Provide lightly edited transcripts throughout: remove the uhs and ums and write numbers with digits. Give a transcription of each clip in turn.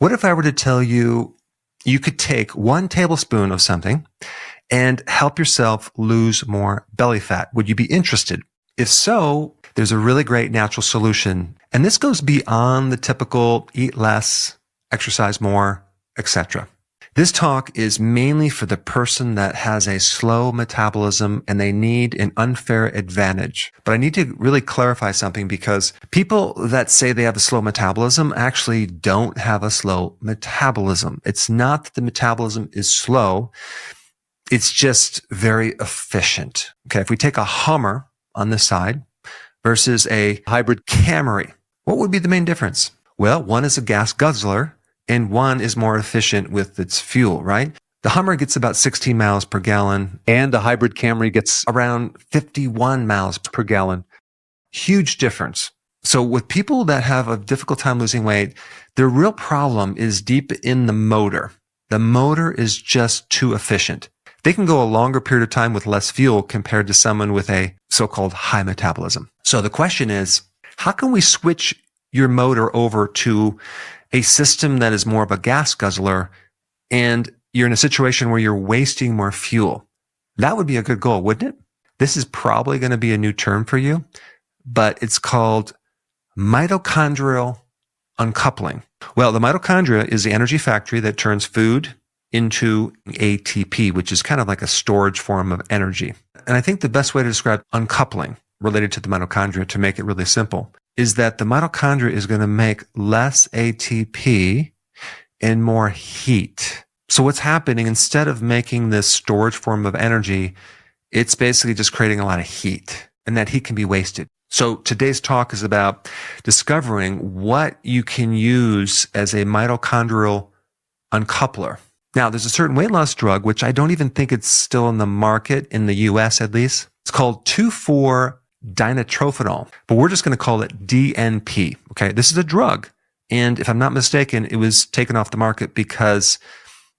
What if I were to tell you you could take 1 tablespoon of something and help yourself lose more belly fat? Would you be interested? If so, there's a really great natural solution. And this goes beyond the typical eat less, exercise more, etc. This talk is mainly for the person that has a slow metabolism and they need an unfair advantage. But I need to really clarify something, because people that say they have a slow metabolism actually don't have a slow metabolism. It's not that the metabolism is slow. It's just very efficient. Okay, if we take a Hummer on this side versus a hybrid Camry, what would be the main difference? Well, one is a gas guzzler and one is more efficient with its fuel, right? The Hummer gets about 16 miles per gallon and the hybrid Camry gets around 51 miles per gallon. Huge difference. So with people that have a difficult time losing weight, their real problem is deep in the motor. The motor is just too efficient. They can go a longer period of time with less fuel compared to someone with a so-called high metabolism. So the question is, how can we switch your motor over to a system that is more of a gas guzzler and you're in a situation where you're wasting more fuel? That would be a good goal, wouldn't it? This is probably going to be a new term for you, but it's called mitochondrial uncoupling. Well, the mitochondria is the energy factory that turns food into ATP, which is kind of like a storage form of energy. And I think the best way to describe uncoupling related to the mitochondria, to make it really simple, is that the mitochondria is going to make less ATP and more heat. So what's happening, instead of making this storage form of energy, it's basically just creating a lot of heat, and that heat can be wasted. So today's talk is about discovering what you can use as a mitochondrial uncoupler. Now, there's a certain weight loss drug, which I don't even think it's still in the market, in the US at least. It's called 2,4-dinitrophenol, but we're just going to call it DNP. Okay, this is a drug. And if I'm not mistaken, it was taken off the market because,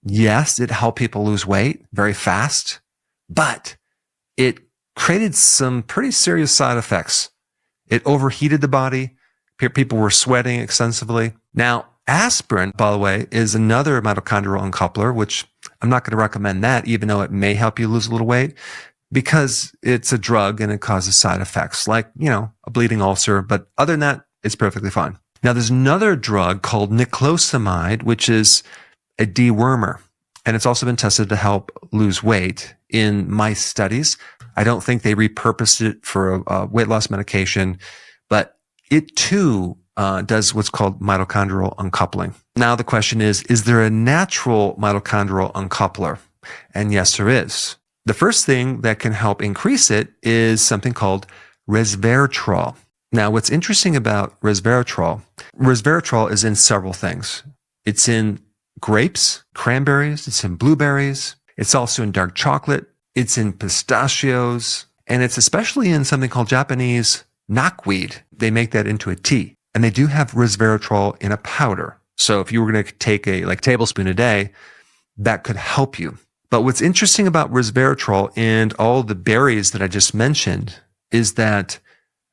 yes, it helped people lose weight very fast, but it created some pretty serious side effects. It overheated the body. People were sweating extensively. Now, aspirin, by the way, is another mitochondrial uncoupler, which I'm not going to recommend that, even though it may help you lose a little weight, because it's a drug and it causes side effects like, a bleeding ulcer. But other than that, it's perfectly fine. Now, there's another drug called niclosamide, which is a dewormer, and it's also been tested to help lose weight in mice studies. I don't think they repurposed it for a weight loss medication, but it too does what's called mitochondrial uncoupling. Now the question is there a natural mitochondrial uncoupler? And yes, there is. The first thing that can help increase it is something called resveratrol. Now, what's interesting about resveratrol is in several things. It's in grapes, cranberries, it's in blueberries, it's also in dark chocolate, it's in pistachios, and it's especially in something called Japanese knotweed. They make that into a tea. And they do have resveratrol in a powder. So if you were going to take a tablespoon a day, that could help you. But what's interesting about resveratrol and all the berries that I just mentioned is that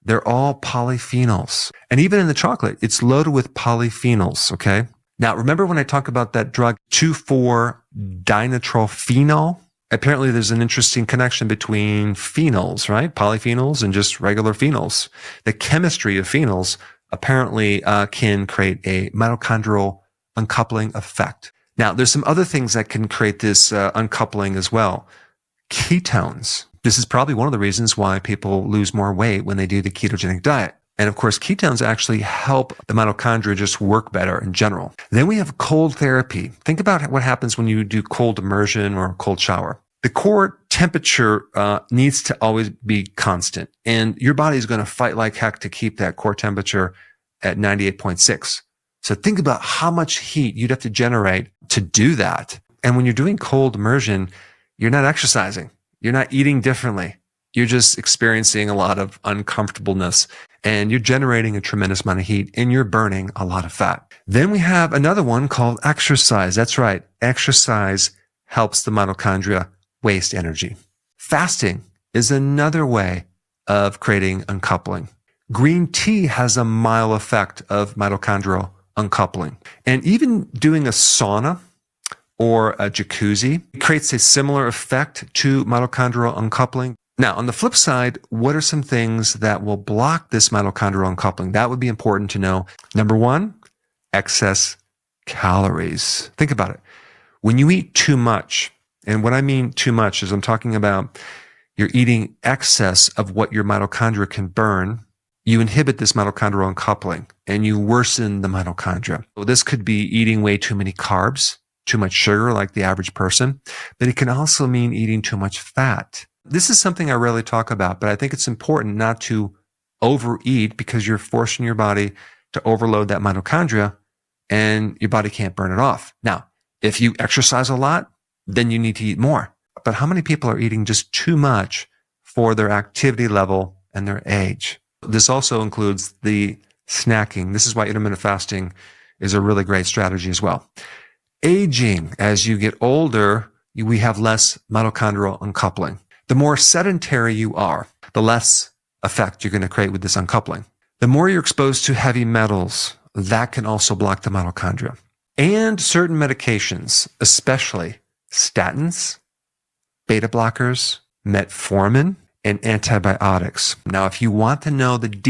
they're all polyphenols. And even in the chocolate, it's loaded with polyphenols, okay? Now, remember when I talk about that drug 2,4-dinitrophenol? Apparently, there's an interesting connection between phenols, right? Polyphenols and just regular phenols. The chemistry of phenols apparently can create a mitochondrial uncoupling effect. Now, there's some other things that can create this uncoupling as well. Ketones. This is probably one of the reasons why people lose more weight when they do the ketogenic diet. And of course, ketones actually help the mitochondria just work better in general. Then we have cold therapy. Think about what happens when you do cold immersion or a cold shower. The core temperature needs to always be constant, and your body is going to fight like heck to keep that core temperature at 98.6. So think about how much heat you'd have to generate to do that. And when you're doing cold immersion, you're not exercising. You're not eating differently. You're just experiencing a lot of uncomfortableness, and you're generating a tremendous amount of heat, and you're burning a lot of fat. Then we have another one called exercise. That's right. Exercise helps the mitochondria waste energy. Fasting is another way of creating uncoupling. Green tea has a mild effect of mitochondrial uncoupling. And even doing a sauna or a jacuzzi creates a similar effect to mitochondrial uncoupling. Now, on the flip side, what are some things that will block this mitochondrial uncoupling? That would be important to know. Number one, excess calories. Think about it. When you eat too much, and what I mean too much is I'm talking about you're eating excess of what your mitochondria can burn, you inhibit this mitochondrial uncoupling and you worsen the mitochondria. So this could be eating way too many carbs, too much sugar like the average person, but it can also mean eating too much fat. This is something I rarely talk about, but I think it's important not to overeat because you're forcing your body to overload that mitochondria and your body can't burn it off. Now, if you exercise a lot, then you need to eat more. But how many people are eating just too much for their activity level and their age? This also includes the snacking. This is why intermittent fasting is a really great strategy as well. Aging, as you get older, we have less mitochondrial uncoupling. The more sedentary you are, the less effect you're going to create with this uncoupling. The more you're exposed to heavy metals, that can also block the mitochondria. And certain medications, especially statins, beta blockers, metformin, and antibiotics. Now, if you want to know the